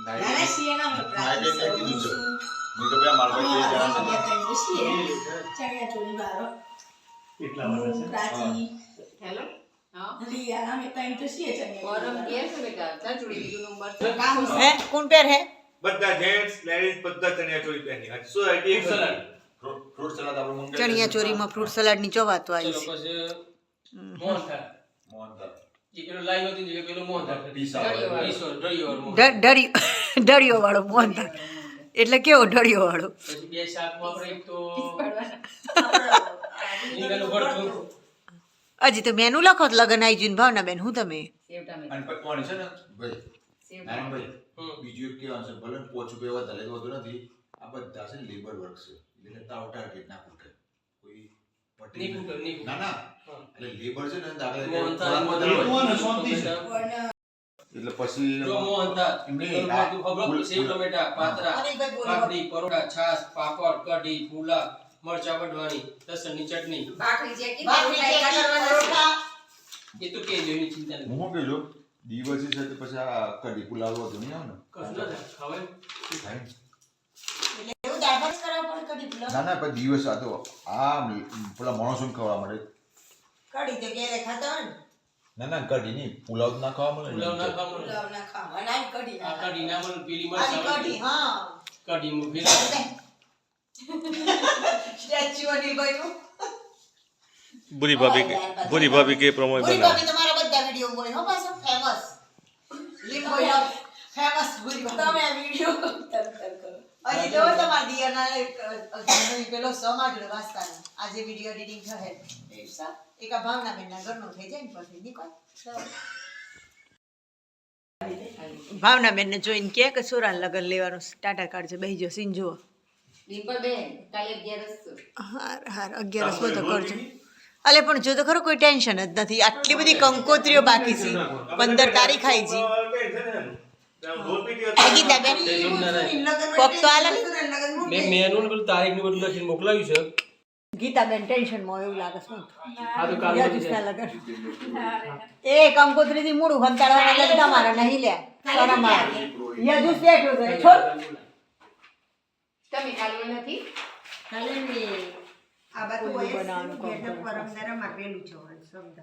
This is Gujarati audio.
નાના સીએ નામ નાઈ ને કીધું છે મેં તો બે માર ભાઈ બે જણા છે ચણિયા ચોળી વાળો કેટલા વાળા છે પ્રાચી હેલો હા રિયા અમે ત્રણ તો સીએ ચણિયા ઓરમ કે છે બેટા ચા જોડી બીજું નંબર કામ હે કોણ પેર હે બધા જેન્ટ્સ લેડીઝ બધા ચણિયા ચોળી પહેરી આજ સો આઈટી સલાડ ફ્રૂટ સલાડ આપણે મંગાવી ચણિયા ચોરીમાં ફ્રૂટ સલાડ ની ચોવાતો આવી ચલો છે પછી મોહનથાળ મોહનથાળ જે પેલો લાઈવ હતું જે પેલો મોહનથાળ પીસા ઈશ્વર ડળિયો મોહન ઢળિયો વાળો મોહનથાળ એટલે કેવો ઢળિયો વાળો પછી બે શાકમાં આપણે એક તો રીંગણનું ભરતું હજી તો મેનુ લખો તો લગન આવી જઈને ભાવના બેન હું તમે સેવ ટામેટા અને પકવાન છે ને ભાઈ સેવ નારાયણભાઈ હમ. બીજું એક કેવાનું છે ભલે પોચું બેવા દલે હોતું નથી આ બધા છે લેબર વર્ક છે એટલે તાવટાર કે ના કૂટે કોઈ પટી નહીં કૂટે, નહીં કૂટે. ના ના હા. એટલે લેબર છે ને દાખલા મોહનથાળ એટલે પછી જો મોહનથાળ એમને પેલું બધું ખબર સેવ ટમેટા પાતરા કાકડી પરોઠા છાશ પાપડ કઢી પુલા મરચા વઢવાની લસણની ચટણી ભાખરી છે કે એ તો કે જેવી ચિંતા નહીં હું કહેજો દિવસે છે તો પછી આ કઢી પુલાવ હતો નહીં આવે ને કશું ના થાય ખવાય થાય ને. એવું દાળ ભાત કરવા પડે કઢી પુલાવ ના ના પછી દિવસ આ તો આ પેલા માણસોને ખવડાવવા મળે કઢી તો ઘેરે ખાતા હોય ને ના ના કઢી નહીં પુલાવ તો ના ખાવા મળે પુલાવ ને. ના ખાવાનું પુલાવ ના ખાવા અને આ કઢી આ ના કઢી ના મળે પેલી આની મરચા કઢી હા કઢી માં ભેગા સ્ટેચ્યુ અનિલ ભાઈનું बुरी भाभी के प्रमोद પૂરી बना ભાભી તમારા બધા વિડિયો બોય હો પાછો ફેમસ લીંબોય ફેમસ પૂરી ભાભી તમે આ વિડિયો તર કરો હજી જો તમાર દિયાના એક પેલો સમાજ વાસ્તાનો આજે વિડિયો એડિટિંગ થશે એસા એક આ ભાવના બેનના ઘરનો થઈ જાય ને પછી નીકળ ભાવના બેન ને જોઈને કે સુરાન લગન લેવાનું છે. ટાટા કાર્ડ છે બેહી જો સીન જુઓ ડિમ્પલ બેન કાલે 11 હાર હાર 11 બધો કરજો અલે પણ જો તો ખરો કોઈ ટેન્શન જ નથી આટલી બધી કંકોત્રીઓ બાકી છે 15 તારીખ આવી જી ગીતા બેન કોક તો આલે મેં મેનુ ને પેલું તારીખ ને બધું લખીને મોકલાવ્યું છે ગીતા બેન ટેન્શન માં એવું લાગે છે આ તો કાલે પતી યજુસના જાય. લગન એ કંકોત્રી થી મૂળું હંતાળવાના લગન તમારા નહીં લે શરમ આવે યજુસ બેઠો છે છોડ તમે કાલે નથી કાલે આ બધું બનાવવાનું હોય પરમ દરા માં પેલું છે શબ્દ